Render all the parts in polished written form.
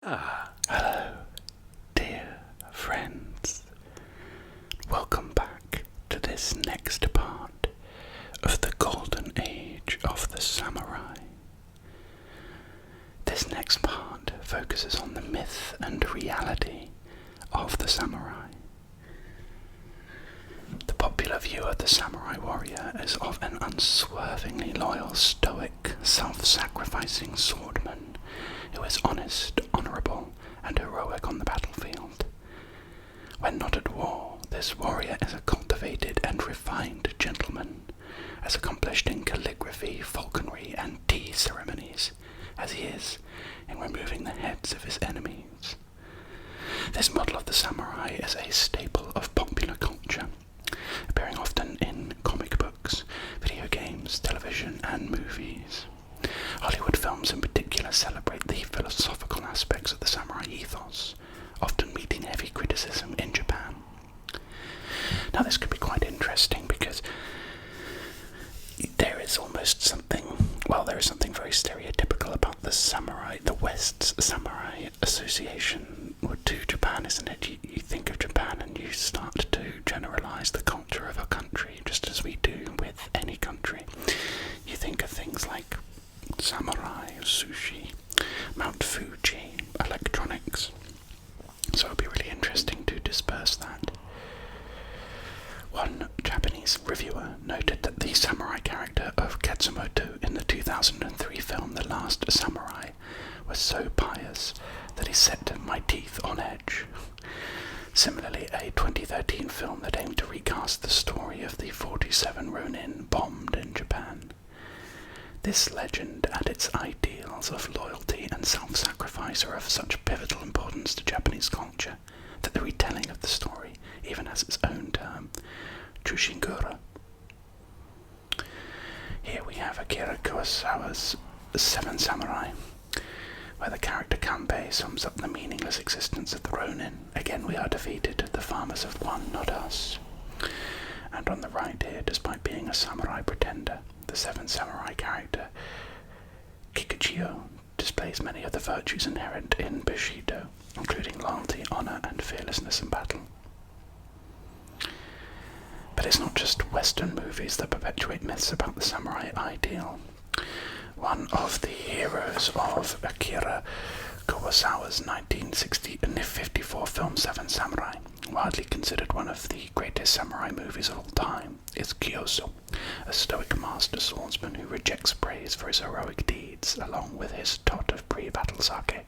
Hello, dear friends. Welcome back to this next part of the golden age of the samurai. This next part focuses on the myth and reality of the samurai. The popular view of the samurai warrior is of an unswervingly loyal, stoic, self-sacrificing swordsman who is honest, honourable, and heroic on the battlefield. When not at war, this warrior is a cultivated and refined gentleman, as accomplished in calligraphy, falconry, and tea ceremonies as he is in removing the heads of his enemies. This model of the samurai is a staple of popular culture, appearing often in comic books, video games, television, and movies. Hollywood films in particular celebrate the philosophical aspects of the samurai ethos, often meeting heavy criticism in Japan. Now this could be quite interesting because there is something very stereotypical about the samurai, the West's samurai association to Japan, isn't it? You think of Japan and you start to generalize the culture of a country, just as we do with any country. You think of things like samurai, sushi, Mount Fuji, electronics. So it would be really interesting to disperse that. One Japanese reviewer noted that the samurai character of Katsumoto in the 2003 film The Last Samurai was so pious that he set my teeth on edge. Similarly, a 2013 film that aimed to recast the story of the 47 Ronin bombed in Japan. This legend and its ideals of loyalty and self-sacrifice are of such pivotal importance to Japanese culture that the retelling of the story even has its own term, Chushingura. Here we have Akira Kurosawa's Seven Samurai, where the character Kanbei sums up the meaningless existence of the Ronin. Again we are defeated, the farmers have won, not us. And on the right here, despite being a samurai pretender, the Seven Samurai character Kikuchiyo displays many of the virtues inherent in Bushido, including loyalty, honor, and fearlessness in battle. But it's not just Western movies that perpetuate myths about the samurai ideal. One of the heroes of Akira Kurosawa's 1954 film Seven Samurai, widely considered one of the greatest samurai movies of all time, is Kyoso, a stoic master swordsman who rejects praise for his heroic deeds, along with his tot of pre-battle sake.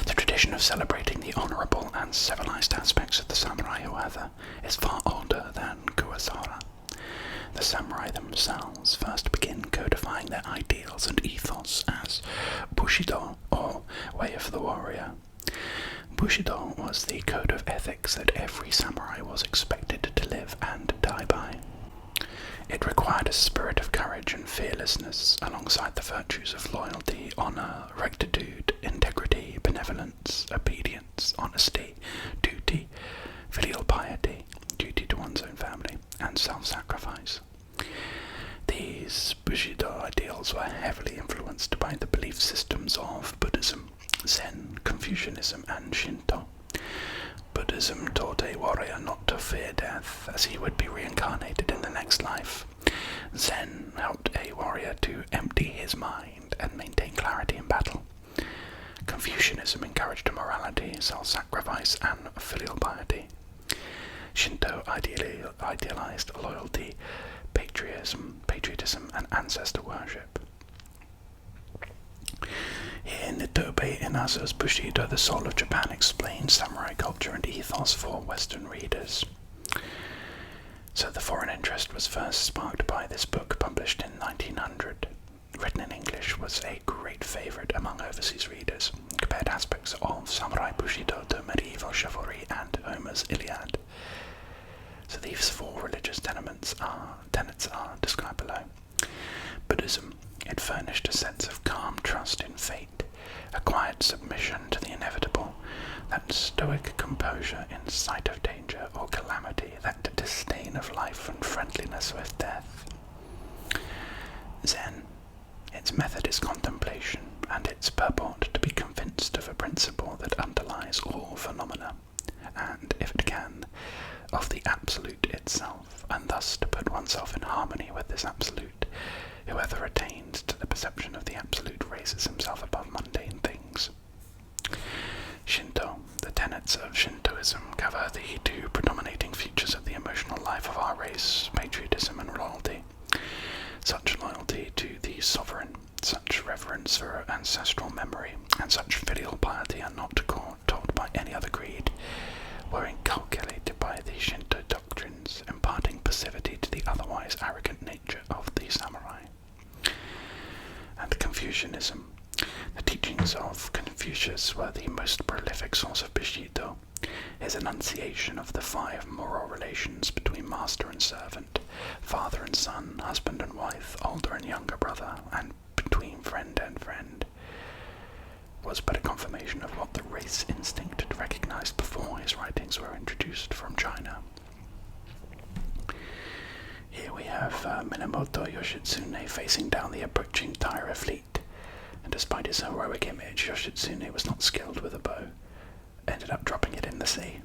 The tradition of celebrating the honourable and civilised aspects of the samurai, however, is far older than Kurosawa. The samurai themselves first begin codifying their ideals and ethos as Bushido, or Way of the Warrior. Bushido was the code of ethics that every samurai was expected to live and die by. It required a spirit of courage and fearlessness, alongside the virtues of loyalty, honour, rectitude, integrity, benevolence, obedience, honesty, duty, filial piety, duty to one's own family, and self-sacrifice. These Bushido ideals were heavily influenced by the belief systems of Buddhism, Zen, Confucianism, and Shinto. Buddhism taught a warrior not to fear death, as he would be reincarnated in the next life. Zen helped a warrior to empty his mind and maintain clarity in battle. Confucianism encouraged morality, self-sacrifice, and filial piety. Shinto idealized loyalty, patriotism, and ancestor worship. In Nitobe Inazu's Bushido, The Soul of Japan explains samurai culture and ethos for Western readers. So the foreign interest was first sparked by this book published in 1900. Written in English, was a great favourite among overseas readers, compared aspects of samurai Bushido to medieval chivalry and Homer's Iliad. So these four religious tenets are described below. Buddhism. It furnished a sense of calm trust in fate, a quiet submission to the inevitable, that stoic composure in sight of danger or calamity, that disdain of life and friendliness with death. Zen. Its method is contemplation, and its purport to be convinced of a principle that underlies all phenomena, and, if it can, of the absolute itself, and thus to put oneself in harmony with this absolute. Whoever attains to the perception of the absolute raises himself above mundane things. Shinto. The tenets of Shintoism cover the two predominating features of the emotional life of our race: patriotism and loyalty. Such loyalty to the sovereign, such reverence for ancestral memory, and such filial piety are not taught by any other creed, were inculcated by the Shinto doctrines, imparting passivity to the otherwise arrogant nature of the samurai. And Confucianism. The teachings of Confucius were the most prolific source of Bushido. His enunciation of the 5 moral relations between master and servant, father and son, husband and wife, older and younger brother, and between friend and friend, was but a confirmation of what the race instinct had recognized before his writings were introduced from China. Here we have Minamoto Yoshitsune facing down the approaching Taira fleet, and despite his heroic image, Yoshitsune was not skilled with a bow, ended up dropping it in the sea.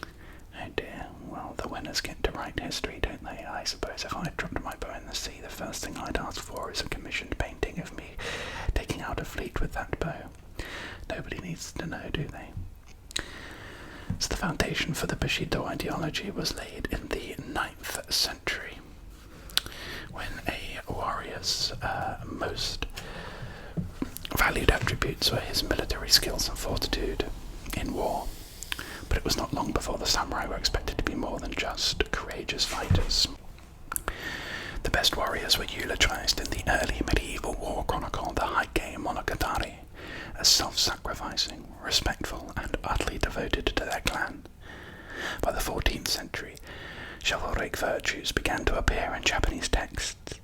Oh dear, well, the winners get to write history, don't they? I suppose if I dropped my bow in the sea, the first thing I'd ask for is a commissioned painting of me taking out a fleet with that bow. Nobody needs to know, do they? So the foundation for the Bushido ideology was laid in the 9th century, when a warrior's most valued attributes were his military skills and fortitude in war. But it was not long before the samurai were expected to be more than just courageous fighters. The best warriors were eulogized in the early medieval war chronicle, the Heike Monogatari, as self-sacrificing, respectful, and utterly devoted to their clan. By the 14th century, chivalric virtues began to appear in Japanese texts.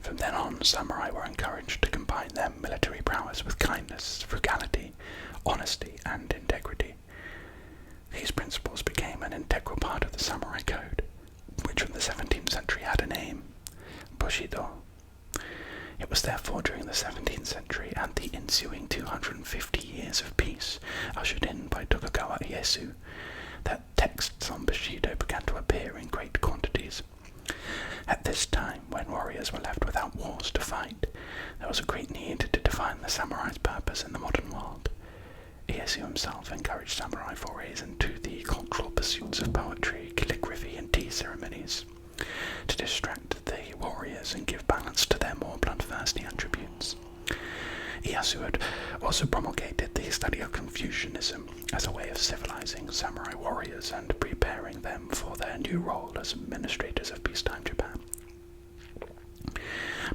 From then on, samurai were encouraged to combine their military prowess with kindness, frugality, honesty, and integrity. These principles became an integral part of the samurai code, which from the 17th century had a name: Bushido. It was therefore during the 17th century and the ensuing 250 years of peace, ushered in by Tokugawa Ieyasu, that texts on Bushido began to appear in great quantities. At this time, when warriors were left without wars to fight, there was a great need to define the samurai's purpose in the modern world. Ieyasu himself encouraged samurai forays into the cultural pursuits of poetry, calligraphy, and tea ceremonies, to distract the warriors and give balance to their more bloodthirsty attributes. Ieyasu had also promulgated the study of Confucianism as a way of civilizing samurai warriors and preparing them for their new role as administrators of peacetime Japan.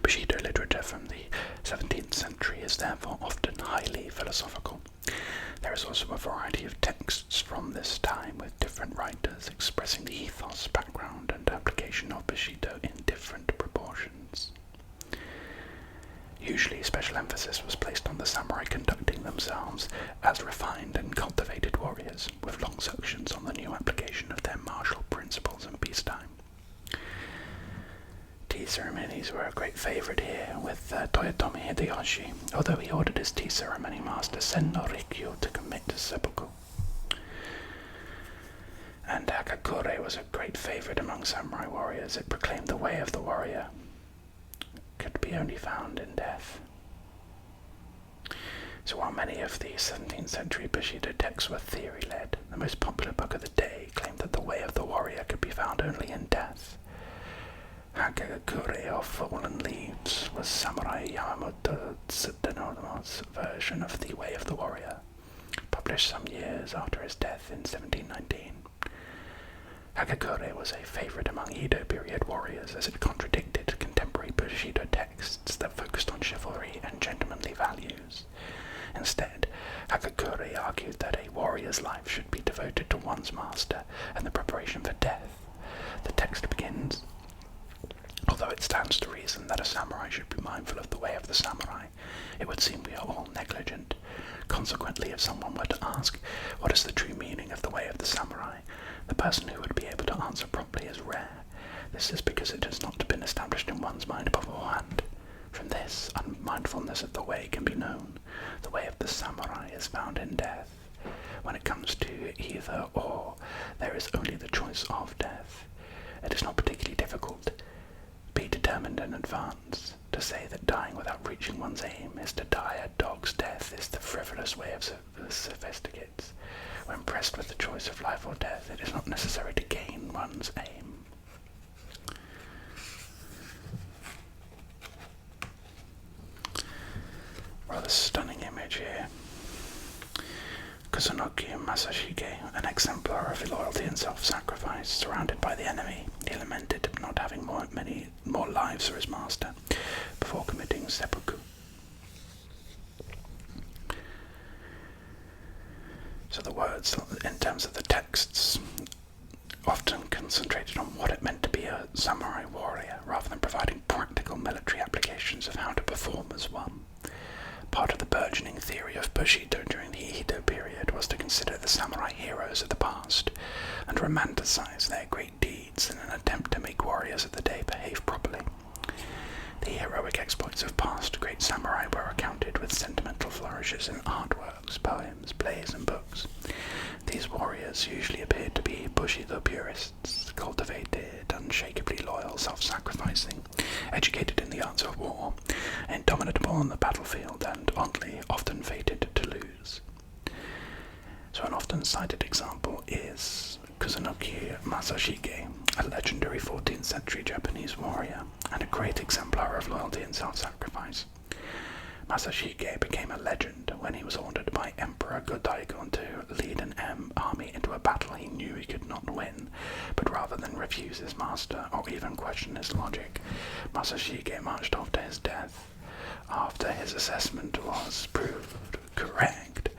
Bushido literature from the 17th century is therefore often highly philosophical. There is also a variety of texts from this time with different writers expressing the ethos, background, and application of Bushido in different proportions. Usually special emphasis was placed on the samurai conducting themselves as refined and cultivated warriors, with long sections on the new application of their martial principles in peacetime. Tea ceremonies were a great favourite here, with Toyotomi Hideyoshi, although he ordered his tea ceremony master Sen no Rikyu to commit seppuku. And Hakakure was a great favourite among samurai warriors. It proclaimed the way of the warrior could be only found in death. So while many of the 17th century Bushido texts were theory-led, the most popular book of the day claimed that the way of the warrior could be found only in death. Hakakure, or Fallen Leaves, was Samurai Yamamoto Tsutono's version of the Way of the Warrior, published some years after his death in 1719. Hakakure was a favourite among Edo period warriors, as it contradicted contemporary Bushido texts that focused on chivalry and gentlemanly values. Instead, Hakakure argued that a warrior's life should be devoted to one's master and the preparation for death. The text begins, "Although it stands to reason that a samurai should be mindful of the way of the samurai, it would seem we are all negligent. Consequently, if someone were to ask, what is the true meaning of the way of the samurai, the person who would be able to answer properly is rare. This is because it has not been established in one's mind beforehand. From this, unmindfulness of the way can be known. The way of the samurai is found in death. When it comes to either or, there is only the choice of death. It is not particularly difficult. Be determined in advance. To say that dying without reaching one's aim is to die a dog's death is the frivolous way of the sophisticates. When pressed with the choice of life or death, it is not necessary to gain one's aim. Rather stunning image here. Kusunoki Masashige, an exemplar of loyalty and self-sacrifice, surrounded by the enemy, he lamented not having many more lives for his master before committing seppuku. So the words, in terms of the texts, often concentrated on what it meant to be a samurai warrior, rather than providing practical military applications of how to perform as one. Part of the burgeoning theory of Bushido during the Edo period was to consider the samurai heroes of the past and romanticize their great deeds in an attempt to make warriors of the day behave properly. The heroic exploits of past great samurai were accounted with sentimental flourishes in artworks, poems, plays, and books. These warriors usually appeared to be Bushido purists, cultivated, unshakably loyal, self-sacrificing, educated in the arts of war, indomitable on the battlefield, and oddly often fated to lose. So an often cited example is Kusunoki Masashige, a legendary 14th century Japanese warrior, and a great exemplar of loyalty and self-sacrifice. Masashige became a legend when he was ordered by Emperor Go-Daigo to lead an army into a battle he knew he could not win, but rather than refuse his master or even question his logic, Masashige marched off to his death. After his assessment was proved correct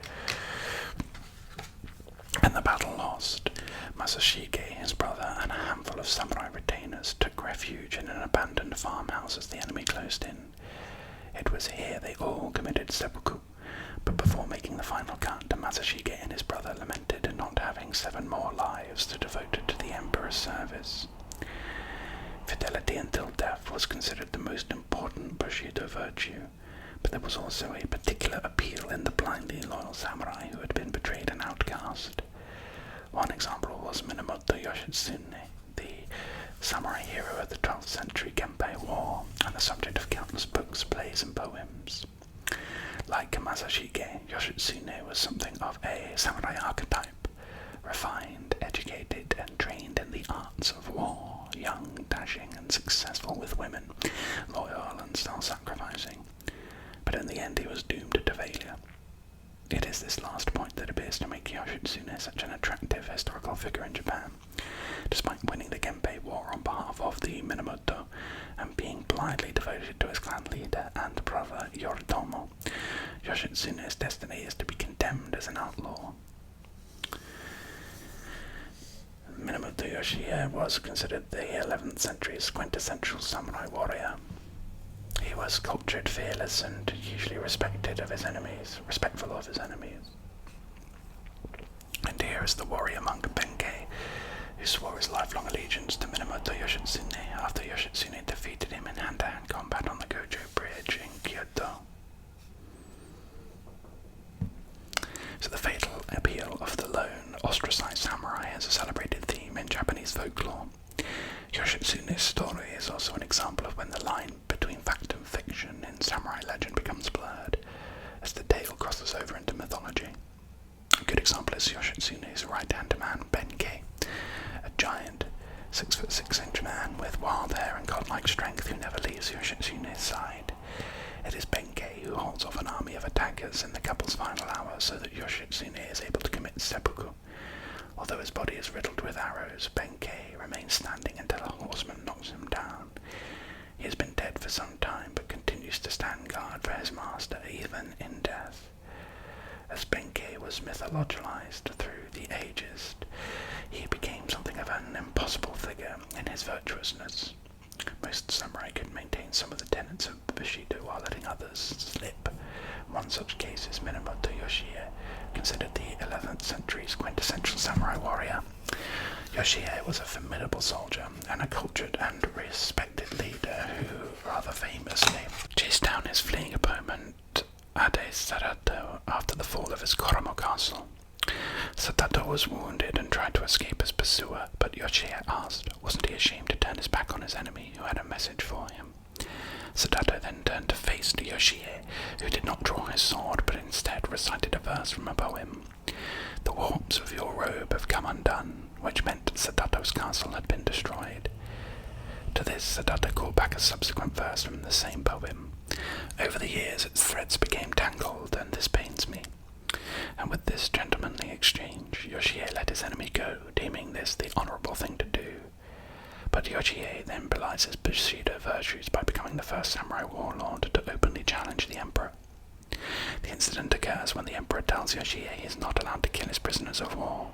and the battle lost, Masashige, his brother, and a handful of samurai retainers took refuge in an abandoned farmhouse as the enemy closed in. It was here they all committed seppuku, but before making the final cut, Masashige and his brother lamented not having 7 more lives to devote to the emperor's service. Fidelity until death was considered the most important Bushido virtue, but there was also a particular appeal in the blindly loyal samurai who had been betrayed and outcast. One example was Minamoto Yoshitsune, the samurai hero of the 12th century Genpei War, and the subject of countless books, plays, and poems. Like Masashige, Yoshitsune was something of a samurai archetype, refined, educated, and trained in the arts of war, young, dashing, and successful with women, loyal and self-sacrificing. But in the end he was doomed to failure. It is this last point that appears to make Yoshitsune such an attractive historical figure in Japan. Despite winning the Genpei War on behalf of the Minamoto and being blindly devoted to his clan leader and brother Yoritomo, Yoshitsune's destiny is to be condemned as an outlaw. Minamoto Yoshie was considered the 11th century's quintessential samurai warrior. He was cultured, fearless, and usually respectful of his enemies. And here is the warrior monk Benkei, who swore his lifelong allegiance to Minamoto Yoshitsune after Yoshitsune defeated him in hand-to-hand combat on the Gojo Bridge in Kyoto. So the fatal appeal of the lone, ostracized samurai is a celebrated theme in Japanese folklore. Yoshitsune's story is also an example of when the line between fact and fiction in samurai legend becomes blurred, as the tale crosses over into mythology. A good example is Yoshitsune's right-hand man, Benkei, a giant 6'6" man with wild hair and godlike strength who never leaves Yoshitsune's side. It is Benkei who holds off an army of attackers in the couple's final hours so that Yoshitsune is able to commit seppuku. Although his body is riddled with arrows, Benkei remains standing until a horseman knocks him down. He has been dead for some time, but continues to stand guard for his master even in death. As Benkei was mythologized through the ages, he became something of an impossible figure in his virtuousness. Most samurai could maintain some of the tenets of Bushido while letting others slip. One such case is Minamoto Yoshie, considered the 11th century's quintessential samurai warrior. Yoshie was a formidable soldier and a cultured and respected leader who rather famously chased down his fleeing opponent Ade Sadato after the fall of his Koromo castle. Sadato was wounded and tried to escape his pursuer, but Yoshie asked, wasn't he ashamed to turn his back on his enemy who had a message for him? Sadato then turned to face Yoshie, who did not draw his sword but instead recited a verse from a poem. The warps of your robe have come undone, which meant Sadato's castle had been destroyed. To this, Sadato called back a subsequent verse from the same poem. Over the years its threads became tangled, and this pains me. And with this gentlemanly exchange, Yoshie let his enemy go, deeming this the honourable thing to do. But Yoshie then belies his Bushido virtues by becoming the first samurai warlord to openly challenge the emperor. The incident occurs when the emperor tells Yoshie he is not allowed to kill his prisoners of war.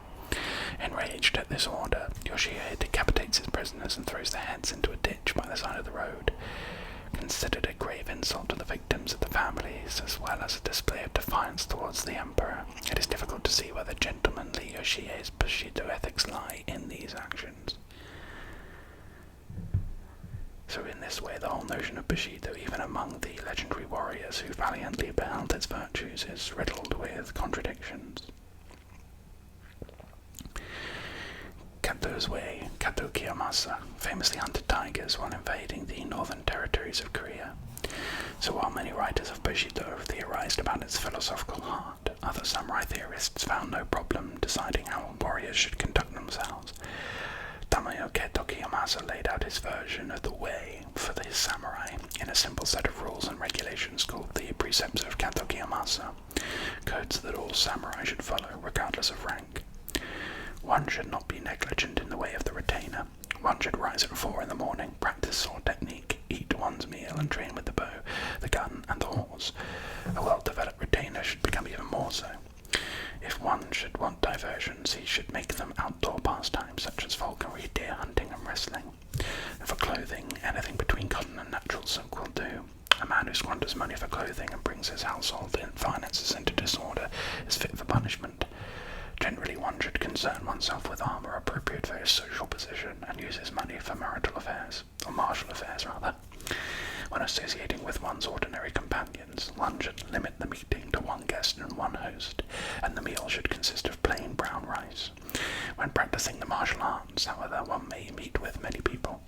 Enraged at this order, Yoshie decapitates his prisoners and throws their heads into a ditch by the side of the road. Considered a grave insult to the victims of the families, as well as a display of defiance towards the emperor, it is difficult to see where the gentlemanly Yoshie's Bushido ethics lie in these actions. So in this way, the whole notion of Bushido, even among the legendary warriors who valiantly beheld its virtues, is riddled with contradictions. Kato's way, Kato Kiyomasa, famously hunted tigers while invading the northern territories of Korea. So while many writers of Bushido theorized about its philosophical heart, other samurai theorists found no problem deciding how warriors should conduct themselves. Daimyo Kato Kiyomasa laid out his version of the way for the samurai in a simple set of rules and regulations called the Precepts of Kato Kiyomasa, codes that all samurai should follow regardless of rank. One should not be negligent in the way of the retainer. One should rise at 4 in the morning, practice sword technique, eat one's meal, and train with the bow, the gun, and the horse. A well-developed retainer should become even more so. If one should want diversions, he should make them outdoor pastimes such as falconry, deer hunting, and wrestling. And for clothing, anything between cotton and natural silk will do. A man who squanders money for clothing and brings his household and finances into disorder is fit for punishment. Generally, one should concern oneself with armour appropriate for his social position and use his money for marital affairs, or martial affairs rather. When associating with one's ordinary companions, one should limit the meeting to one guest and one host, and the meal should consist of plain brown rice. When practicing the martial arts, however, one may meet with many people.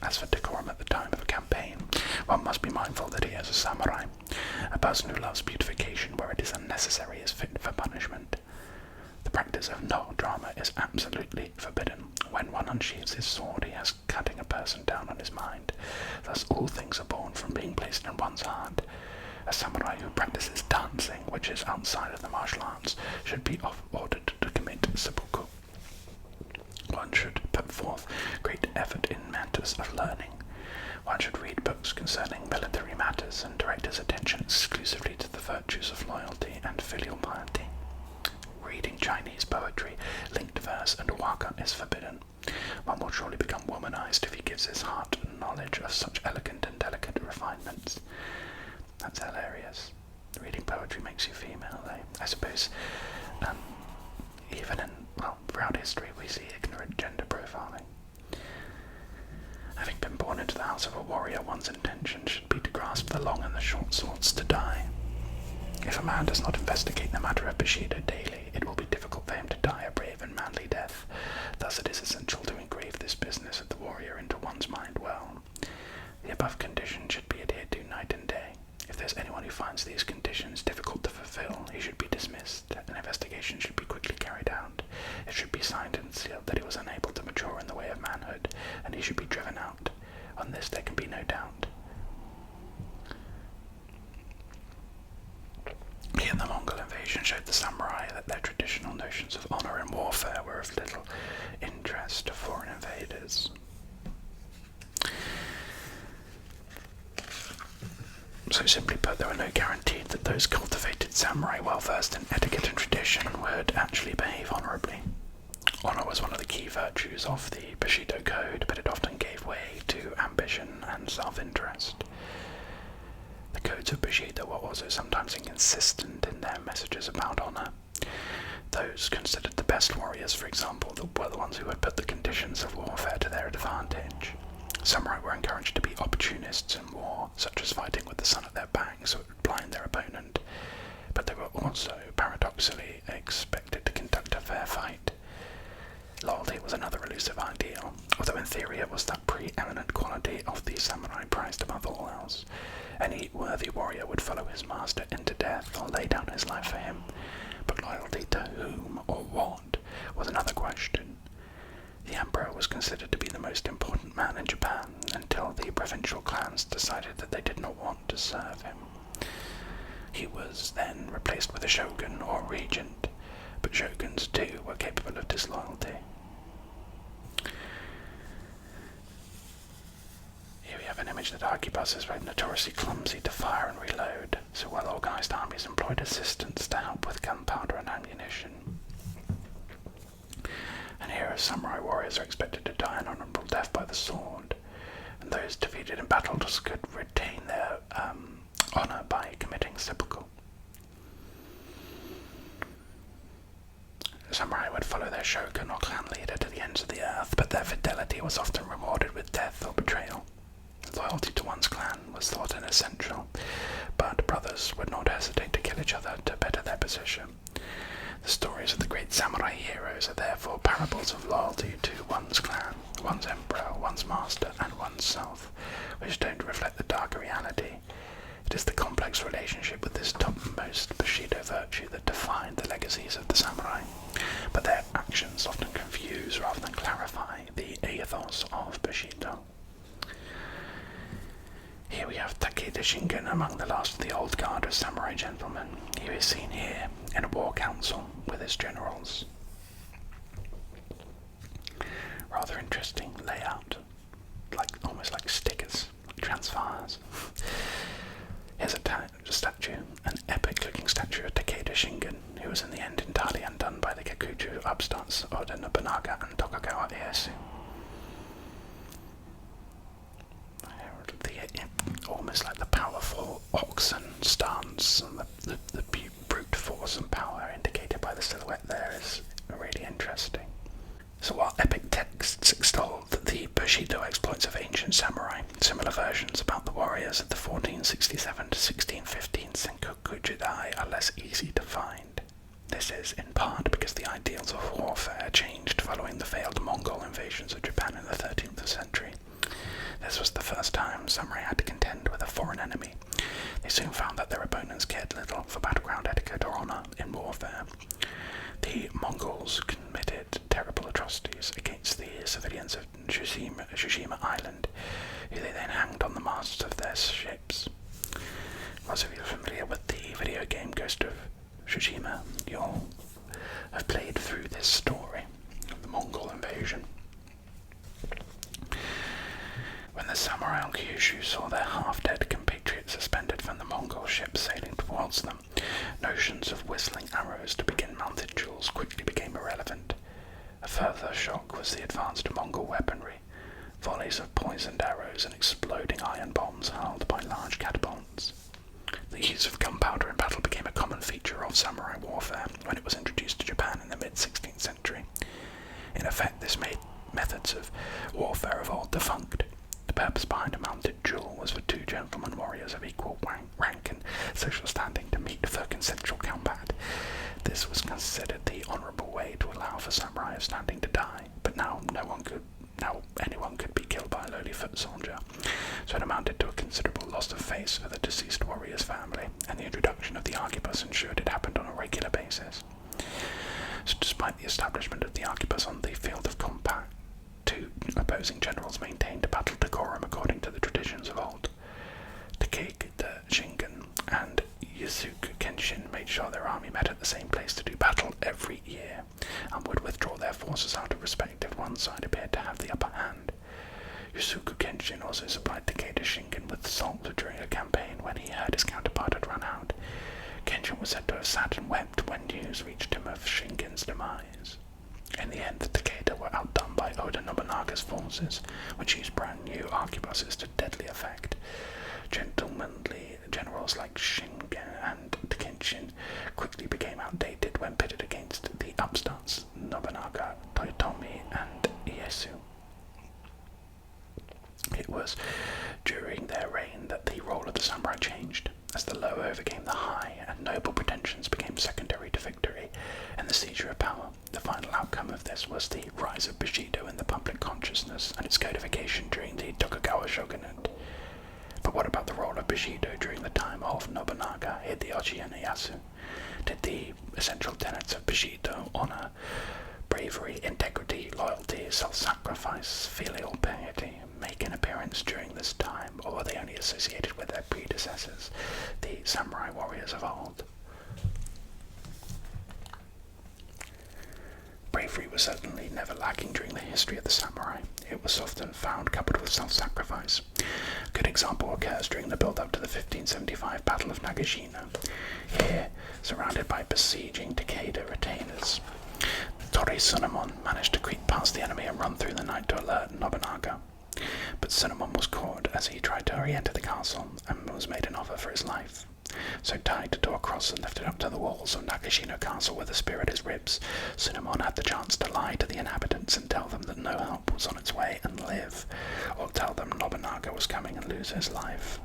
As for decorum at the time of a campaign, one must be mindful that he is a samurai. A person who loves beautification where it is unnecessary is fit for punishment. The practice of no drama is absolutely forbidden. When one unsheathes his sword, he has cutting a person down on his mind. Thus all things are born from being placed in one's heart. A samurai who practices dancing, which is outside of the martial arts, should be ordered to commit seppuku. One should put forth great effort in matters of learning. One should read books concerning military matters and direct his attention exclusively to the virtues of loyalty and filial piety. Reading Chinese poetry, linked verse, and waka is forbidden. One will surely become womanized if he gives his heart knowledge of such elegant and delicate refinements. That's hilarious. Reading poetry makes you female, eh? I suppose, even in, throughout history we see ignorant gender profiling. Having been born into the house of a warrior, one's intention should be to grasp the long and the short swords to die. If a man does not investigate the matter of Bushido daily, it will be difficult for him to die a brave and manly death. Thus it is essential to engrave this business of the warrior into one's mind well. The above conditions should be adhered to night and day. If there's anyone who finds these conditions difficult to fulfill, he should be dismissed. An investigation should be quickly carried out. It should be signed and sealed that he was unable to mature in the way of manhood, and he should be driven out. On this there can be no doubt. Here the Mongol invasion showed the samurai that their traditional notions of honour in warfare were of little interest to foreign invaders. So simply put, there were no guarantee that those cultivated samurai well versed in etiquette and tradition would actually behave honourably. Honour was one of the key virtues of the Bushido code, but it often gave way to ambition and self-interest. The codes of Bushido were also sometimes inconsistent in their messages about honour. Those considered the best warriors, for example, were the ones who had put the conditions of warfare to their advantage. Samurai were encouraged to be opportunists in war, such as fighting with the sun at their back so it would blind their opponent, but they were also, paradoxically, expected to conduct a fair fight. Loyalty was another elusive ideal, although in theory it was that preeminent quality of the samurai prized above all else. Any worthy warrior would follow his master into death or lay down his life for him, but loyalty to whom or what was another question. The emperor was considered to be the most important man in Japan until the provincial clans decided that they did not want to serve him. He was then replaced with a shogun or regent, but shoguns too were capable of disloyalty. Here we have an image that arquebuses were notoriously clumsy to fire and reload, so well-organised armies employed assistants to help with gunpowder and ammunition. And here samurai warriors are expected to die an honourable death by the sword, and those defeated in battles could retain their honour by committing seppuku. Samurai would follow their shogun or clan leader to the ends of the earth, but their fidelity was often rewarded with death or betrayal. Loyalty to one's clan was thought essential, but brothers would not hesitate to kill each other to better their position. The stories of the great samurai heroes are therefore parables of loyalty to one's clan, one's emperor, one's master, and oneself, which don't reflect the darker reality. It is the complex relationship with this topmost Bushido virtue that defined the legacies of the samurai, but their actions often confuse rather than clarify the ethos of Bushido. Here we have Takeda Shingen among the last of the old guard of samurai gentlemen. He is seen here in a war council with his generals. Rather interesting layout, almost like stickers, like transfers. Here's a statue, an epic-looking statue of Takeda Shingen, who was in the end entirely undone by the Kikuchu upstarts Oda Nobunaga and Tokugawa Ieyasu. Almost like the powerful oxen stance and the brute force and power indicated by the silhouette there is really interesting. So while epic texts extol the Bushido exploits of ancient samurai, similar versions about the warriors of the 1467 to 1615 Sengoku Jidai are less easy to find. This is in part because the ideals of warfare changed following the failed Mongol invasions of Japan in the 13th century. This was the first time samurai had to contend with a foreign enemy. They soon found that their opponents cared little for battleground etiquette or honour in warfare. The Mongols committed terrible atrocities against the civilians of Tsushima Island, who they then hanged on the masts of their ships. Most of you are familiar with the video game Ghost of Tsushima. You'll have played through this story of the Mongol invasion. When the samurai on Kyushu saw their half-dead compatriots suspended from the Mongol ships sailing towards them, notions of whistling arrows to begin mounted duels quickly became irrelevant. A further shock was the advanced Mongol weaponry, volleys of poisoned arrows and exploding iron bombs hurled by large catapults. The use of gunpowder in battle became a common feature of samurai warfare when it was introduced to Japan in the mid-16th century. In effect, this made methods of warfare of old defunct. The purpose behind a mounted duel was for two gentlemen warriors of equal rank and social standing to meet for consensual combat. This was considered the honourable way to allow for samurai of standing to die, but now anyone could be killed by a lowly foot soldier, so it amounted to a considerable loss of face for the deceased warrior's family, and the introduction of the arquebus ensured it happened on a regular basis. So despite the establishment of the arquebus on the field of combat, two opposing generals maintained a battle decorum according to the traditions of old. Takeda Shingen and Yusuke Kenshin made sure their army met at the same place to do battle every year, and would withdraw their forces out of respect if one side appeared to have the upper hand. Yusuke Kenshin also supplied Takeda Shingen with salt during a campaign when he heard his counterpart had run out. Kenshin was said to have sat and wept when news reached him of Shingen's demise. In the end, the Takeda were outdone by Oda Nobunaga's forces, which used brand new arquebuses to deadly effect. Gentlemanly generals like Shingen and Kenshin quickly became outdated when pitted against the upstarts Nobunaga, Toyotomi, and Ieyasu. was during their reign that the role of the samurai changed, as the low overcame the high and noble pretensions became secondary to victory and the seizure of power. The final outcome of this was the rise of Bushido in the public consciousness and its codification during the Tokugawa shogunate. But what about the role of Bushido during the time of Nobunaga, Hideyoshi, and Ieyasu? Did the essential tenets of Bushido, honor, bravery, integrity, loyalty, self-sacrifice, filial piety make an appearance during this time, or were they only associated with their predecessors, the samurai warriors of old? Bravery was certainly never lacking during the history of the samurai. It was often found coupled with self-sacrifice. A good example occurs during the build-up to the 1575 Battle of Nagashino. Here, surrounded by besieging Takeda retainers, Tori Tsunemon managed to creep past the enemy and run through the night to alert Nobunaga. But Tsunemon was caught as he tried to re-enter the castle and was made an offer for his life. So tied to a cross and lifted up to the walls of Nagashino Castle with a spear at his ribs, Tsunemon had the chance to lie to the inhabitants and tell them that no help was on its way and live, or tell them Nobunaga was coming and lose his life.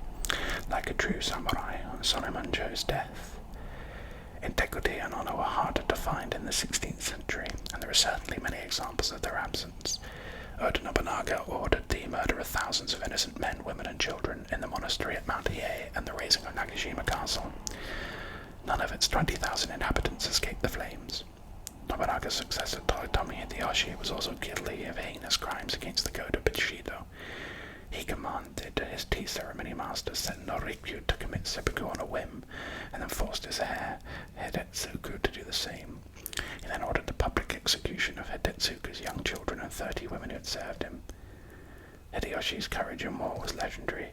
Like a true samurai, Tsunemon chose death. Integrity and honor were harder to find in the 16th century, and there are certainly many examples of their absence. Oda Nobunaga ordered the murder of thousands of innocent men, women, and children in the monastery at Mount Hiei and the razing of Nagashima Castle. None of its 20,000 inhabitants escaped the flames. Nobunaga's successor Toyotomi Hideyoshi was also guilty of heinous crimes against the code of Bushido. He commanded his tea ceremony master Sen no Rikyu to commit seppuku on a whim, and then forced his heir, Hidetsugu, to do the same. He then ordered the public execution of Hidetsugu's young children and 30 women who had served him. Hideyoshi's courage in war was legendary,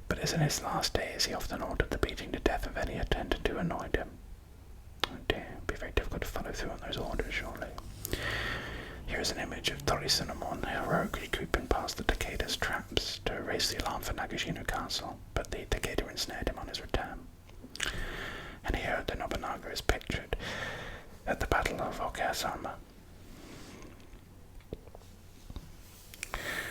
but as in his last days he often ordered the beating to death of any attendant who annoyed him. Oh dear, it would be very difficult to follow through on those orders, surely. Here is an image of Tori Tsunemon heroically creeping past the Takeda's traps to raise the alarm for Nagashino Castle, but the Takeda ensnared him on his return. And here the Nobunaga is pictured at the Battle of Okayama.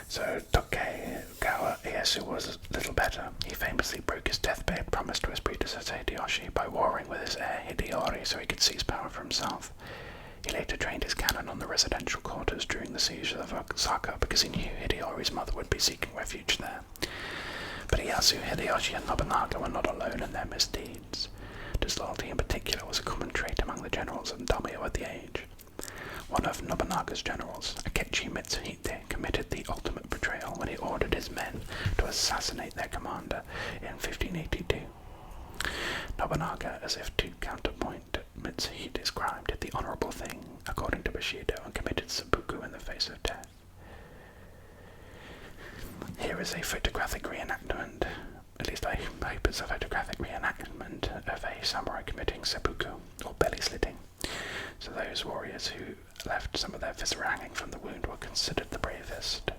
So Tokugawa Ieyasu was little better. He famously broke his deathbed promise to his predecessor Hideyoshi by warring with his heir Hideyori so he could seize power for himself. He later trained his cannon on the residential quarters during the siege of Osaka because he knew Hideyori's mother would be seeking refuge there. But Ieyasu, Hideyoshi, and Nobunaga were not alone in their misdeeds. Disloyalty in particular was a common trait among the generals and daimyo of the age. One of Nobunaga's generals, Akechi Mitsuhide, committed the ultimate betrayal when he ordered his men to assassinate their commander in 1582. Nobunaga, as if to counterpoint Mitsuhide's crime, did the honourable thing, according to Bushido, and committed seppuku in the face of death. Here is a photographic reenactment, at least I hope it's a photographic reenactment, of a samurai committing seppuku, or belly slitting. So those warriors who left some of their viscera hanging from the wound were considered the bravest.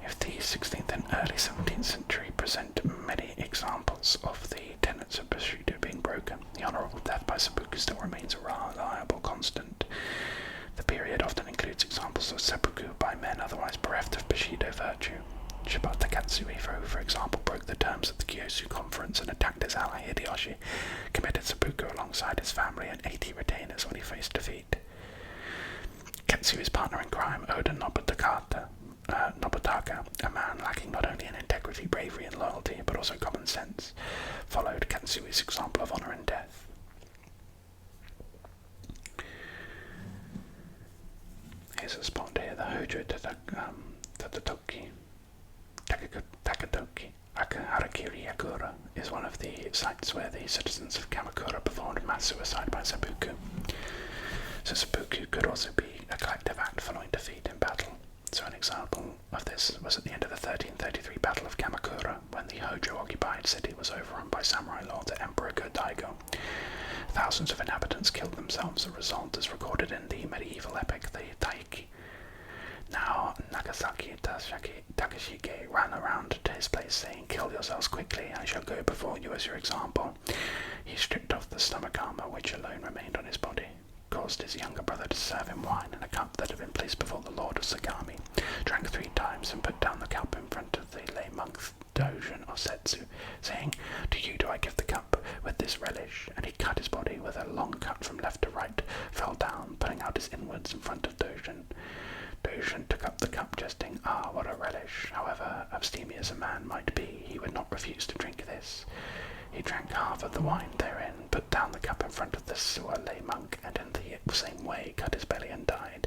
If the 16th and early 17th century present many examples of the tenets of Bushido being broken, the honourable death by seppuku still remains a reliable constant. The period often includes examples of seppuku by men otherwise bereft of Bushido virtue. Shibata Katsui, who, for example, broke the terms of the Kyosu Conference and attacked his ally Hideyoshi, committed seppuku alongside his family and 80 retainers when he faced defeat. Katsui's partner in crime, Oda Nobutaka, a man lacking not only in integrity, bravery, and loyalty, but also common sense, followed Katsui's example of honour in death. Here's a spot here, the Hojo Tadatoki. Takadoki Harakiri Yakura is one of the sites where the citizens of Kamakura performed mass suicide by seppuku. So seppuku could also be a collective act following defeat in battle. So an example of this was at the end of the 1333 Battle of Kamakura, when the Hojo-occupied city was overrun by samurai lords at Emperor Go-Daigo. Thousands of inhabitants killed themselves as a result, as recorded in the medieval epic, the Taiki. Now, Nagasaki Takashige ran around to his place saying, "Kill yourselves quickly, I shall go before you as your example." He stripped off the stomach armour, which alone remained on his body. caused his younger brother to serve him wine in a cup that had been placed before the Lord of Sagami, drank 3 times, and put down the cup in front of the lay monk Dojin or Setsu, saying, "To you do I give the cup with this relish." And he cut his body with a long cut from left to right, fell down, pulling out his inwards in front of Dojin. Dojin took up the cup, jesting, "Ah, what a relish! However abstemious a man might be, he would not refuse to drink this." He drank half of the wine therein, put down the cup in front of the Suwa lay monk, and in the same way cut his belly and died.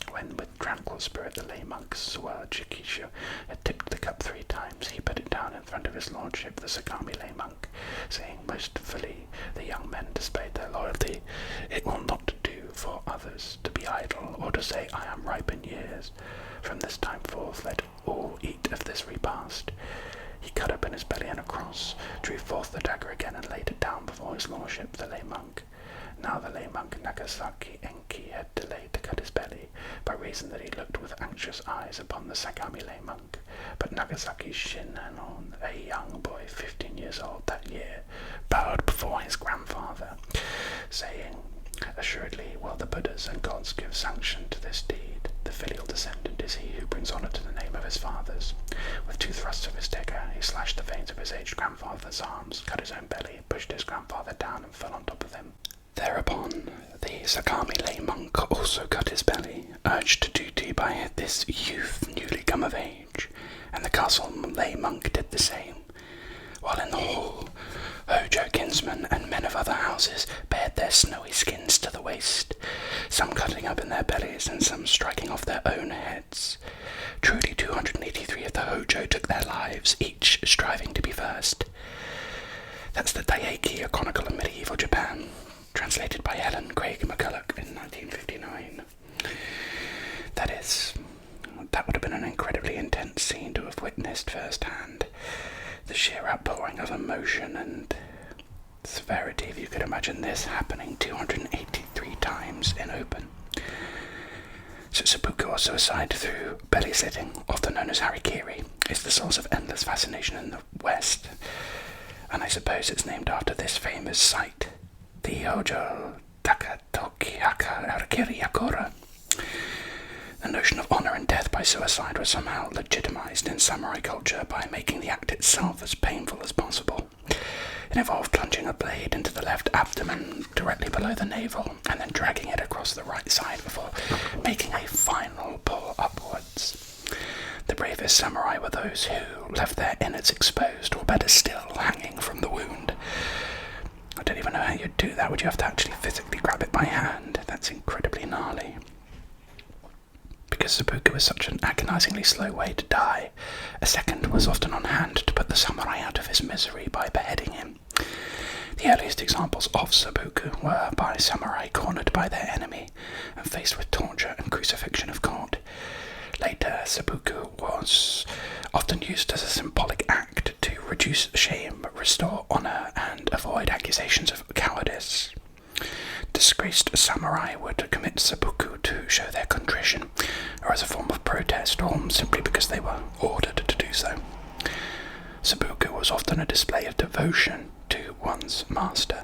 When with tranquil spirit the lay monk Suwa Jikishu had tipped the cup 3 times, he put it down in front of his lordship, the Sagami lay monk, saying, "Most fully the young men displayed their loyalty. It will not do for others to be idle, or to say, 'I am ripe in years.' From this time forth let all eat of this repast." He cut open his belly in a cross, drew forth the dagger again, and laid it down before his lordship, the lay monk. Now the lay monk Nagasaki Enki had delayed to cut his belly, by reason that he looked with anxious eyes upon the Sagami lay monk. But Nagasaki's Shinnon, a young boy 15 years old that year, bowed before his grandfather, saying, "Assuredly will the Buddhas and gods give sanction to this deed. The filial descendant is he who brings honour to the name of his fathers." With 2 thrusts of his dagger, he slashed the veins of his aged grandfather's arms, cut his own belly, pushed his grandfather down, and fell on top of him. Thereupon the Sagami lay monk also cut his belly, urged to duty by this youth newly come of age, and the castle lay monk did the same. While in the hall, Hojo kinsmen and men of other houses bared their snowy skins to the waist, some cutting up in their bellies and some striking off their own heads. Truly 283 of the Hojo took their lives, each striving to be first. That's the Daiki, a chronicle of medieval Japan, translated by Helen Craig McCulloch in 1959. That would have been an incredibly intense scene to have witnessed firsthand. The sheer outpouring of emotion and severity, if you could imagine this happening 283 times in open. So seppuku, or suicide through belly slitting, often known as harikiri, is the source of endless fascination in the West, and I suppose it's named after this famous site, the Hojo Takatoki Haka Harikiri Yakura. The notion of honour and death by suicide was somehow legitimised in samurai culture by making the act itself as painful as possible. It involved plunging a blade into the left abdomen directly below the navel and then dragging it across the right side before making a final pull upwards. The bravest samurai were those who left their innards exposed, or better still, hanging from the wound. I don't even know how you'd do that. Would you have to actually physically grab it by hand? That's incredibly gnarly. Because seppuku was such an agonizingly slow way to die, a second was often on hand to put the samurai out of his misery by beheading him. The earliest examples of seppuku were by samurai cornered by their enemy and faced with torture and crucifixion of God. Later, seppuku was often used as a symbolic act to reduce shame, restore honor, and avoid accusations of cowardice. Disgraced samurai would commit seppuku to show their contrition, or as a form of protest, or simply because they were ordered to do so. Seppuku was often a display of devotion to one's master.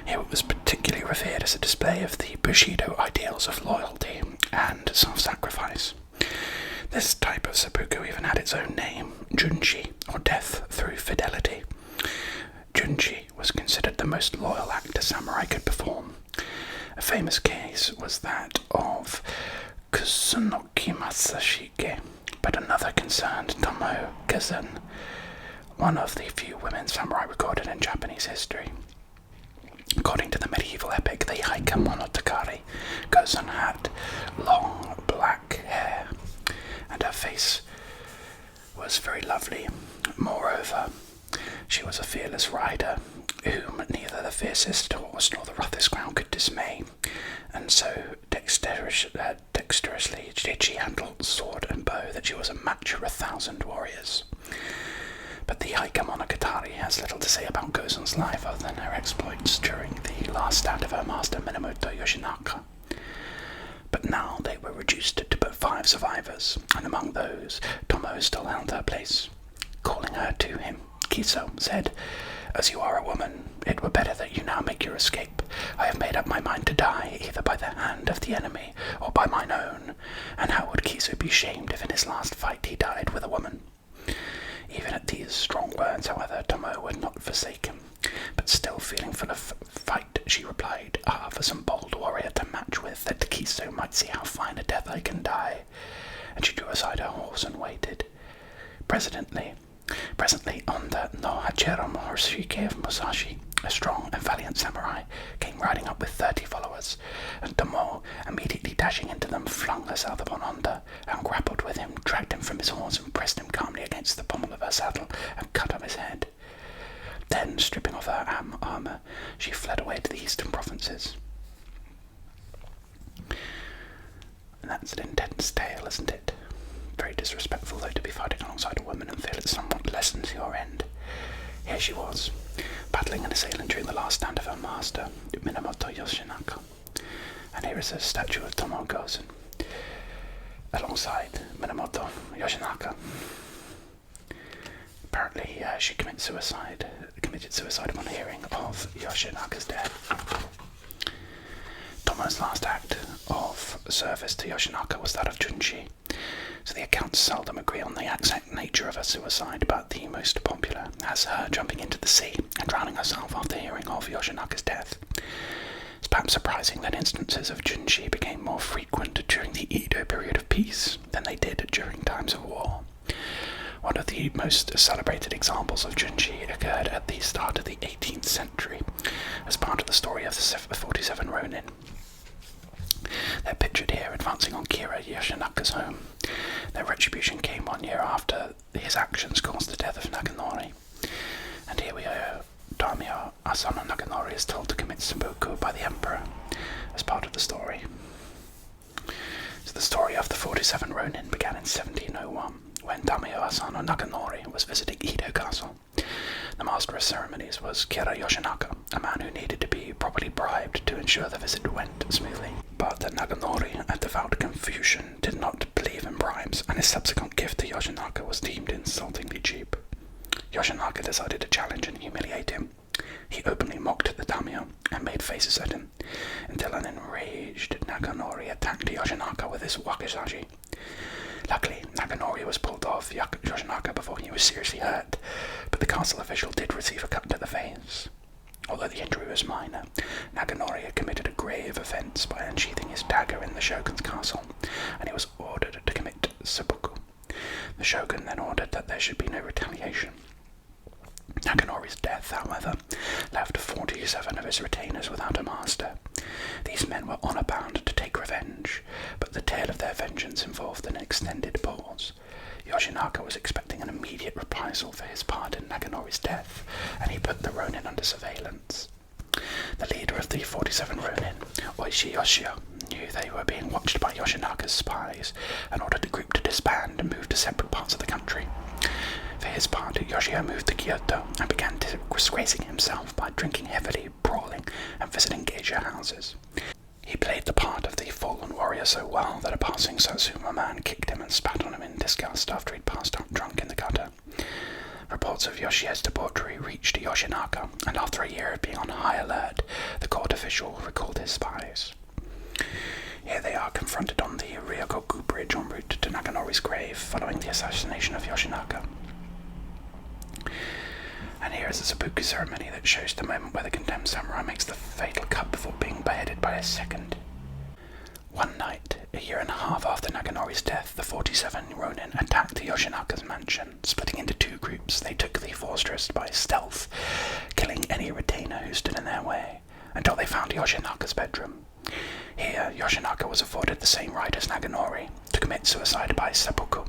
Here it was particularly revered as a display of the Bushido ideals of loyalty and self-sacrifice. This type of seppuku even had its own name, junshi, or death through fidelity. Junshi was considered the most loyal act a samurai could perform. A famous case was that of Kusunoki Masashige, but another concerned Tomo Kazan, one of the few women samurai recorded in Japanese history. According to the medieval epic, the Heike Monogatari, Kazan had long black hair, and her face was very lovely. Moreover, she was a fearless rider, whom neither the fiercest horse nor the roughest ground could dismay, and so dexterously did she handle sword and bow that she was a match for 1,000 warriors. But the Heike Monogatari has little to say about Gozan's life other than her exploits during the last stand of her master Minamoto Yoshinaka. But now they were reduced to but 5 survivors, and among those, Tomo still held her place. Calling her to him, Kiso said, "As you are a woman, it were better that you now make your escape. I have made up my mind to die, either by the hand of the enemy or by mine own." And how would Kiso be shamed if in his last fight he died with a woman? Even at these strong words, however, Tomo would not forsake him, but still feeling full of fight, she replied, "Ah, for some bold warrior to match with, that Kiso might see how fine a death I can die." And she drew aside her horse and waited. Presently, Onda no Hachiro Morishige of Musashi, a strong and valiant samurai, came riding up with 30 followers, and Tomo, immediately dashing into them, flung herself upon Onda, and grappled with him, dragged him from his horse, and pressed him calmly against the pommel of her saddle, and cut off his head. Then, stripping off her armour, she fled away to the eastern provinces. And that's an intense tale, isn't it? Very disrespectful, though, to be fighting alongside a woman and feel it somewhat lessens your end. Here she was, battling and assailing during the last stand of her master, Minamoto Yoshinaka. And here is a statue of Tomo Gozen, alongside Minamoto Yoshinaka. Apparently, she committed suicide upon hearing of Yoshinaka's death. Tomo's last act of service to Yoshinaka was that of Junshi, so the accounts seldom agree on the exact nature of her suicide, but the most popular has her jumping into the sea and drowning herself after hearing of Yoshinaka's death. It's perhaps surprising that instances of Junshi became more frequent during the Edo period of peace than they did during times of war. One of the most celebrated examples of Junshi occurred at the start of the 18th century as part of the story of the 47 Ronin. They're pictured here advancing on Kira Yoshinaka's home. Their retribution came 1 year after his actions caused the death of Naganori. And here we are, Daimyo Asano Naganori is told to commit Seppuku by the emperor as part of the story. So the story of the 47 Ronin began in 1701, when Daimyo Asano Naganori was visiting Edo Castle. The master of ceremonies was Kira Yoshinaka, a man who needed to be properly bribed to ensure the visit went smoothly. But the Naganori, a devout Confucian, did not believe in bribes, and his subsequent gift to Yoshinaka was deemed insultingly cheap. Yoshinaka decided to challenge and humiliate him. He openly mocked the Daimyo and made faces at him, until an enraged Naganori attacked Yoshinaka with his wakizashi. Luckily, Naganori was pulled off Yoshinaka before he was seriously hurt, but the castle official did receive a cut to the face. Although the injury was minor, Naganori had committed a grave offence by unsheathing his dagger in the shogun's castle, and he was ordered to commit seppuku. The shogun then ordered that there should be no retaliation. Naganori's death, however, left 47 of his retainers without a master. These men were honour-bound to take revenge, but the tale of their vengeance involved an extended pause. Yoshinaka was expecting an immediate reprisal for his part in Naganori's death, and he put the Ronin under surveillance. The leader of the 47 Ronin, Oishi Yoshio, knew they were being watched by Yoshinaka's spies, and ordered the group to disband and move to separate parts of the country. For his part, Yoshio moved to Kyoto and began disgracing himself by drinking heavily, brawling, and visiting geisha houses. He played the part of the fallen warrior so well that a passing Satsuma man kicked him and spat on him in disgust after he'd passed out drunk in the gutter. Reports of Yoshio's debauchery reached Yoshinaka, and after a year of being on high alert, the court official recalled his spies. Here they are confronted on the Ryogoku Bridge en route to Naganori's grave following the assassination of Yoshinaka. And here is a seppuku ceremony that shows the moment where the condemned samurai makes the fatal cut before being beheaded by his second. One night, a year and a half after Naganori's death, the 47 Ronin attacked Yoshinaka's mansion. Splitting into two groups, they took the fortress by stealth, killing any retainer who stood in their way, until they found Yoshinaka's bedroom. Here, Yoshinaka was afforded the same right as Naganori, to commit suicide by seppuku.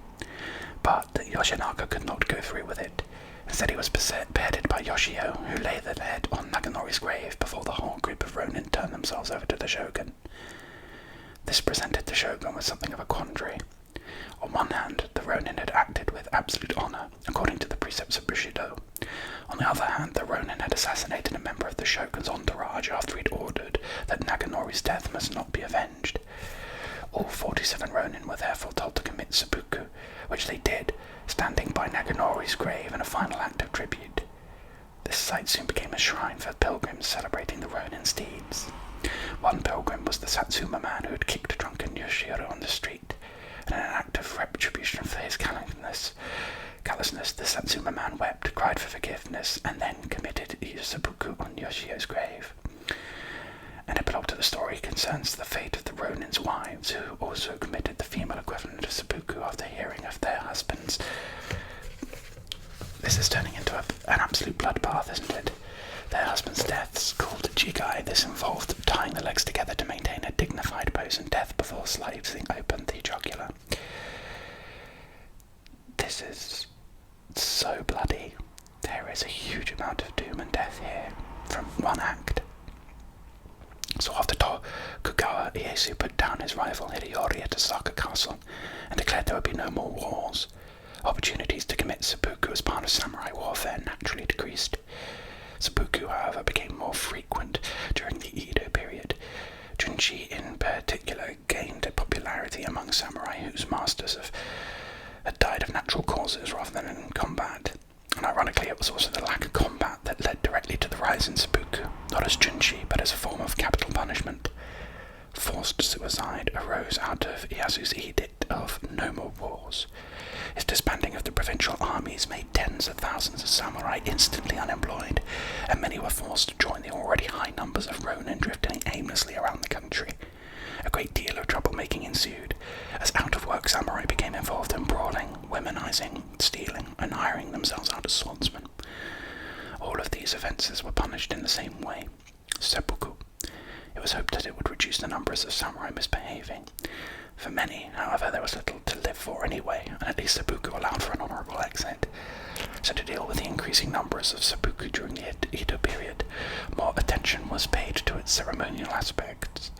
But Yoshinaka could not go through with it. Instead, he was beheaded by Yoshio, who lay the head on Naganori's grave before the whole group of Ronin turned themselves over to the shogun. This presented the shogun with something of a quandary. On one hand, the Ronin had acted with absolute honour, according to the precepts of Bushido. On the other hand, the Ronin had assassinated a member of the shogun's entourage after he'd ordered that Naganori's death must not be avenged. All 47 Ronin were therefore told to commit seppuku, which they did, standing by Naganori's grave in a final act of tribute. This site soon became a shrine for pilgrims celebrating the Ronin's deeds. One pilgrim was the Satsuma man who had kicked a drunken Yoshiro on the street, and in an act of retribution for his callousness, the Satsuma man wept, cried for forgiveness, and then committed seppuku on Yoshiro's grave. An epilogue to the story concerns the fate of the Ronin's wives, who also committed the female equivalent of seppuku after hearing of their husbands. This is turning into an absolute bloodbath, isn't it? Their husbands' deaths, called jigai. This involved tying the legs together to maintain a dignified pose in death before slicing open the jugular. This is so bloody. There is a huge amount of doom and death here from one act. So after Tokugawa Ieyasu put down his rival Hideyori at Osaka Castle and declared there would be no more wars, opportunities to commit seppuku as part of samurai warfare naturally decreased. Seppuku, however, became more frequent during the Edo period. Junshi, in particular, gained popularity among samurai whose masters had died of natural causes rather than in combat. And ironically, it was also the lack of combat that led directly to the rise in seppuku, not as junshi, but as a form of capital punishment. Forced suicide arose out of Ieyasu's edict of no more wars. His disbanding of the provincial armies made tens of thousands of samurai instantly unemployed, and many were forced to join the already high numbers of ronin drifting aimlessly around the country. A great deal of troublemaking ensued, as out-of-work samurai became involved in brawling, womanizing, stealing, and hiring themselves out as swordsmen. All of these offences were punished in the same way, seppuku. It was hoped that it would reduce the numbers of samurai misbehaving. For many, however, there was little to live for anyway, and at least seppuku allowed for an honourable exit. So to deal with the increasing numbers of seppuku during the Edo period, more attention was paid to its ceremonial aspects.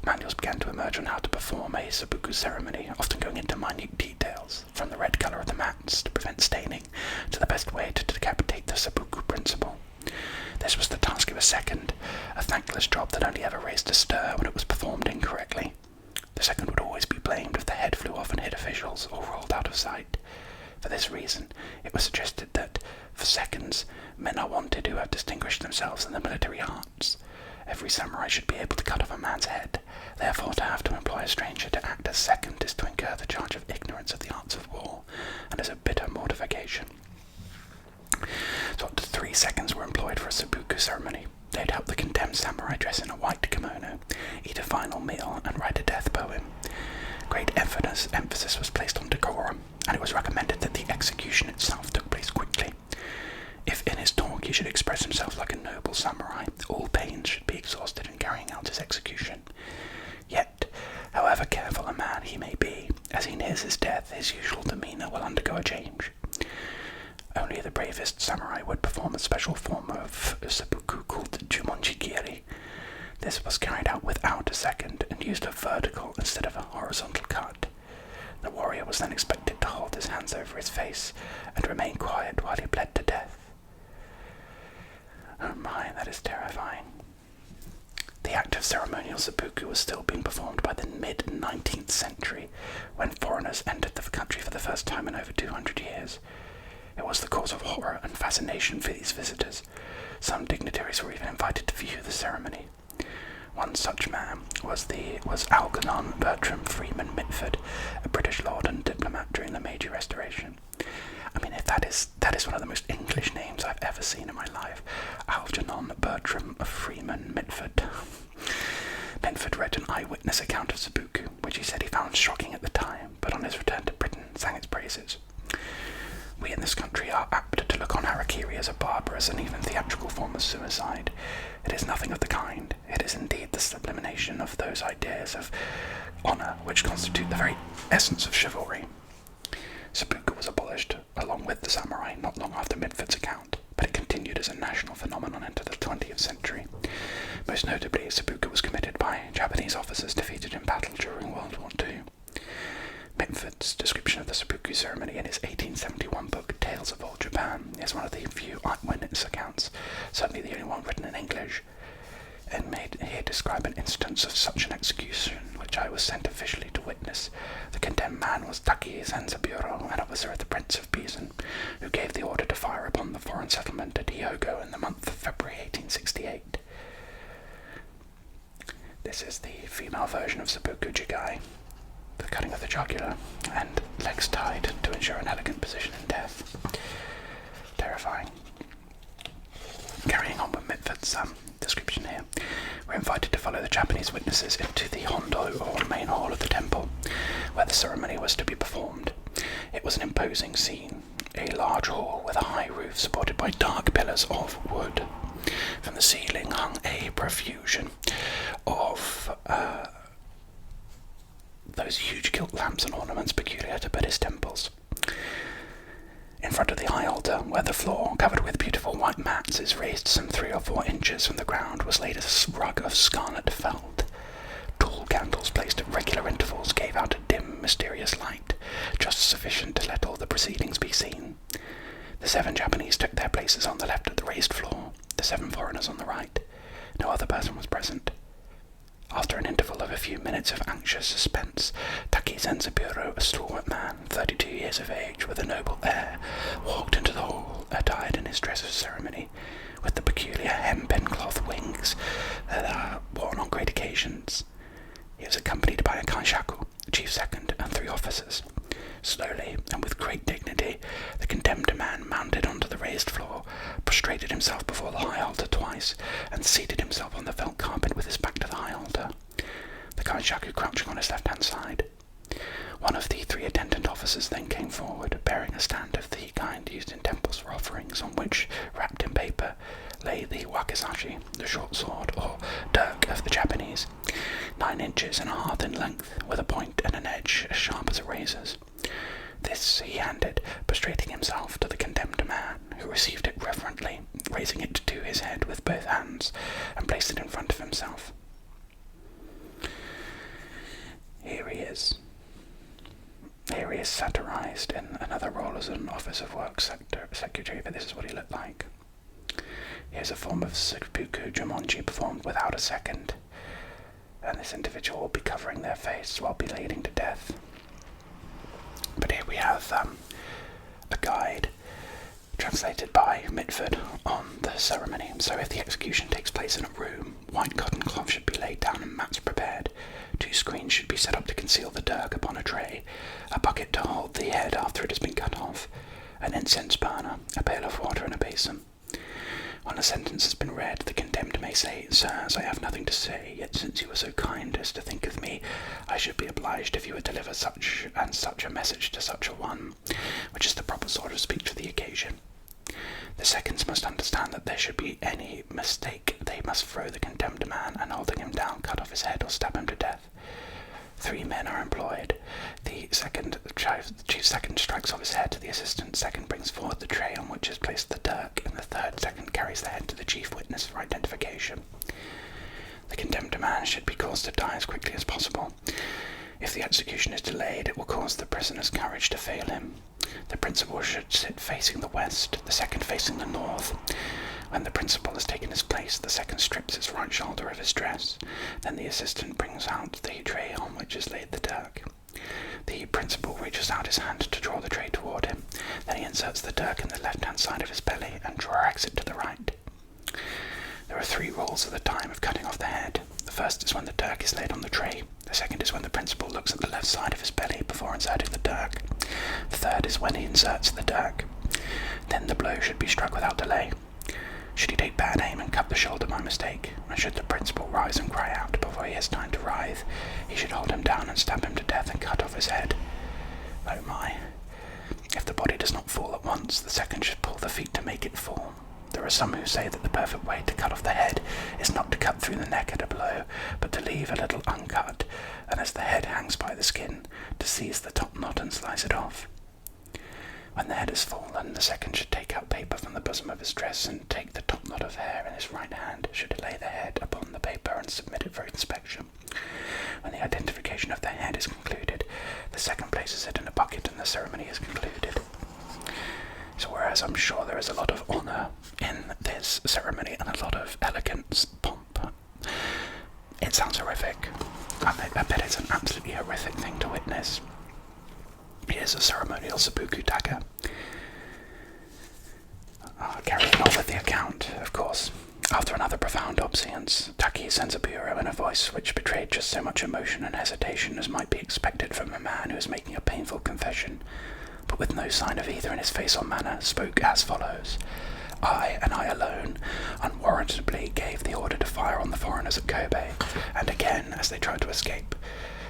Manuals began to emerge on how to perform a seppuku ceremony, often going into minute details, from the red colour of the mats to prevent staining, to the best way to decapitate the seppuku principle. This was the task of a second, a thankless job that only ever raised a stir when it was performed incorrectly. The second would always be blamed if the head flew off and hit officials or rolled out of sight. For this reason, it was suggested that, for seconds, men are wanted who have distinguished themselves in the military arts. Every samurai should be able to cut off a man's head. Therefore, to have to employ a stranger to act as second is to incur the charge of ignorance of the arts of war, and is a bitter mortification. So up to 3 seconds were employed for a seppuku ceremony. They'd help the condemned samurai dress in a white kimono, eat a final meal, and write a death poem. Great emphasis was placed on decorum, and it was recommended that the execution itself took place quickly. If in his talk he should express himself like a noble samurai, all pains should be exhausted in carrying out his execution. Yet, however careful a man he may be, as he nears his death, his usual demeanour will undergo a change. Only the bravest samurai would perform a special form of seppuku called jumonjigiri. This was carried out without a second and used a vertical instead of a horizontal cut. The warrior was then expected to hold his hands over his face and remain quiet while he bled to death. Oh my, that is terrifying. The act of ceremonial seppuku was still being performed by the mid-19th century, when foreigners entered the country for the first time in over 200 years. It was the cause of horror and fascination for these visitors. Some dignitaries were even invited to view the ceremony. One such man was Algernon Bertram Freeman Mitford, a British lord and diplomat during the Meiji Restoration. I mean, if that is one of the most English names I've ever seen in my life. Algernon Bertram Freeman Mitford. Mitford read an eyewitness account of seppuku, which he said he found shocking at the time, but on his return to Britain sang its praises. We in this country are apt to look on harakiri as a barbarous and even theatrical form of suicide. It is nothing of the kind. It is indeed the sublimation of those ideas of honour which constitute the very essence of chivalry. Seppuku was abolished, along with the samurai, not long after Mitford's account, but it continued as a national phenomenon into the 20th century. Most notably, seppuku was committed by Japanese officers defeated in battle during World War II. Mitford's description of the seppuku ceremony in his 1871 book, Tales of Old Japan, is one of the few eyewitness accounts, certainly the only one written in English, and made here describe an instance of such an execution which I was sent officially to witness. The condemned man was Taki Zenzaburo, an officer of the Prince of Pisan, who gave the order to fire upon the foreign settlement at Hyogo in the month of February 1868. This is the female version of Seppuku jigai, the cutting of the jugular, and legs tied to ensure an elegant position in death. Terrifying. Carrying on with Mitford's description here, we're invited to follow the Japanese witnesses into the hondo, or main hall of the temple, where the ceremony was to be performed. It was an imposing scene, a large hall with a high roof supported by dark pillars of wood. From the ceiling hung a profusion of those huge gilt lamps and ornaments peculiar to Buddhist temples. In front of the high altar, where the floor, covered with beautiful white mats, is raised some 3 or 4 inches from the ground, was laid a rug of scarlet felt. Tall candles placed at regular intervals gave out a dim, mysterious light, just sufficient to let all the proceedings be seen. The 7 Japanese took their places on the left of the raised floor, the 7 foreigners on the right. No other person was present. After an interval of a few minutes of anxious suspense, Taki Zenzaburo, a stalwart man, 32 years of age, with a noble air, walked into the hall, attired in his dress of ceremony, with the peculiar hempen cloth wings that are worn on great occasions. He was accompanied by a kaishaku, chief second, and 3 officers. Slowly, and with great dignity, the condemned man mounted onto the raised floor, prostrated himself before the high altar twice, and seated himself on the felt carpet with his back to the high altar, the kaishaku crouching on his left-hand side. One of the 3 attendant officers then came forward, bearing a stand of the kind used in temples for offerings, on which, wrapped in paper, lay the wakizashi, the short sword, or dirk of the Japanese, 9 inches and a half in length, with a point and an edge as sharp as a razor's. This he handed, prostrating himself, to the condemned man, who received it reverently, raising it to his head with both hands, and placed it in front of himself. Here he is. Here he is satirized in another role as an Office of Works secretary, but this is what he looked like. Here's a form of Seppuku Jumonji performed without a second, and this individual will be covering their face while bleeding to death. But here we have a guide translated by Mitford on the ceremony. So if the execution takes place in a room, white cotton cloth should be laid down and mats prepared. 2 screens should be set up to conceal the dirk upon a tray, a bucket to hold the head after it has been cut off, an incense burner, a pail of water and a basin. When a sentence has been read, the condemned may say, "Sirs, I have nothing to say, yet since you were so kind as to think of me, I should be obliged if you would deliver such and such a message to such a one," which is the proper sort of speech for the occasion. The seconds must understand that there should be any mistake, they must throw the condemned man, and holding him down, cut off his head or stab him to death. 3 men are employed. The chief second strikes off his head, the assistant second brings forward the tray on which is placed the dirk, and the 3rd second carries the head to the chief witness for identification. The condemned man should be caused to die as quickly as possible. If the execution is delayed, it will cause the prisoner's courage to fail him. The principal should sit facing the west, the second facing the north. When the principal has taken his place, the second strips his right shoulder of his dress. Then the assistant brings out the tray on which is laid the dirk. The principal reaches out his hand to draw the tray toward him. Then he inserts the dirk in the left-hand side of his belly and drags it to the right. There are 3 rules at the time of cutting off the head. The first is when the dirk is laid on the tray. The second is when the principal looks at the left side of his belly before inserting the dirk. The third is when he inserts the dirk. Then the blow should be struck without delay. Should he take bad aim and cut the shoulder by mistake, and should the principal rise and cry out before he has time to writhe, he should hold him down and stab him to death and cut off his head. Oh my. If the body does not fall at once, the second should pull the feet to make it fall. There are some who say that the perfect way to cut off the head is not to cut through the neck at a blow, but to leave a little uncut, and as the head hangs by the skin, to seize the top knot and slice it off. When the head has fallen, the second should take out paper from the bosom of his dress and take the top knot of hair in his right hand, should lay the head upon the paper and submit it for inspection. When the identification of the head is concluded, the second places it in a bucket and the ceremony is concluded. So whereas I'm sure there is a lot of honour in this ceremony and a lot of elegance, pomp, it sounds horrific. I bet it's an absolutely horrific thing to witness. Here's a ceremonial Seppuku dagger. Carrying on with the account, of course. After another profound obeisance, Taki Senzaburo, in a voice which betrayed just so much emotion and hesitation as might be expected from a man who is making a painful confession, but with no sign of either in his face or manner, spoke as follows. I, and I alone, unwarrantably gave the order to fire on the foreigners at Kobe, and again as they tried to escape.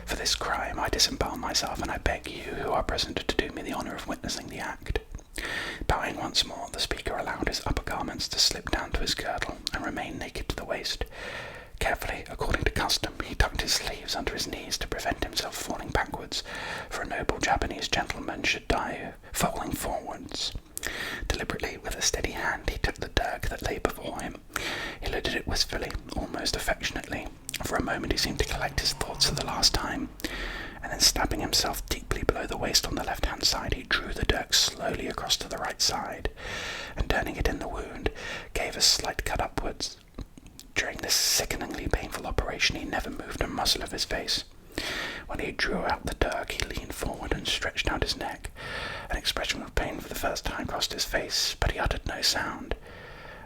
For this crime I disembowel myself, and I beg you who are present to do me the honour of witnessing the act. Bowing once more, the speaker allowed his upper garments to slip down to his girdle and remain naked to the waist. Carefully, according to custom, he tucked his sleeves under his knees to prevent himself falling backwards, for a noble Japanese gentleman should die falling forwards. Deliberately, with a steady hand, he took the dirk that lay before him. He looked at it wistfully, almost affectionately. For a moment he seemed to collect his thoughts for the last time, and then stabbing himself deeply below the waist on the left-hand side, he drew the dirk slowly across to the right side, and turning it in the wound, gave a slight cut upwards. During this sickeningly painful operation he never moved a muscle of his face. When he drew out the dirk, he leaned forward and stretched out his neck. An expression of pain for the first time crossed his face, but he uttered no sound.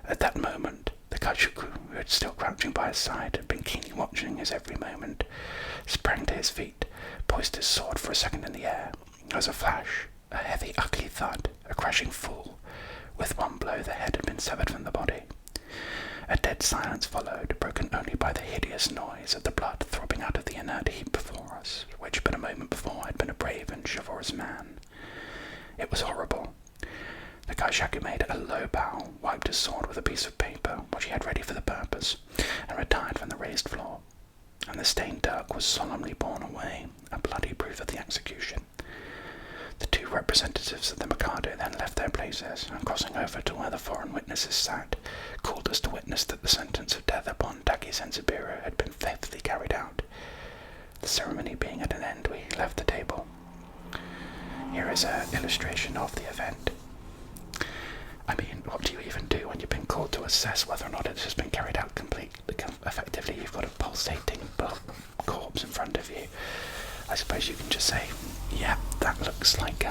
At that moment, the Kaishuku, who had still crouching by his side, had been keenly watching his every movement, sprang to his feet, poised his sword for a second in the air. There was a flash, a heavy, ugly thud, a crashing fall. With one blow the head had been severed from the body. A dead silence followed, broken only by the hideous noise of the blood throbbing out of the inert heap before us, which but a moment before had been a brave and chivalrous man. It was horrible. The Kaishaku made a low bow, wiped his sword with a piece of paper, which he had ready for the purpose, and retired from the raised floor. And the stained dirk was solemnly borne away, a bloody proof of the execution. The two representatives of the Mikado then left their places, and crossing over to where the foreign witnesses sat, called us to witness that the sentence of death upon Taki Senzaburo had been faithfully carried out. The ceremony being at an end, we left the table. Here is an illustration of the event. I mean, what do you even do when you've been called to assess whether or not it has been carried out completely? Effectively, you've got a pulsating corpse in front of you. I suppose you can just say, yeah, that looks like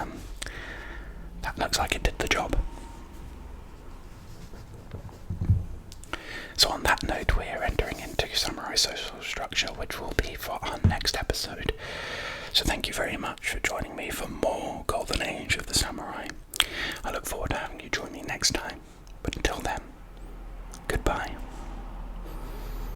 it did the job. So on that note, we're entering into samurai social structure, which will be for our next episode. So thank you very much for joining me for more Golden Age of the Samurai. I look forward to having you join me next time.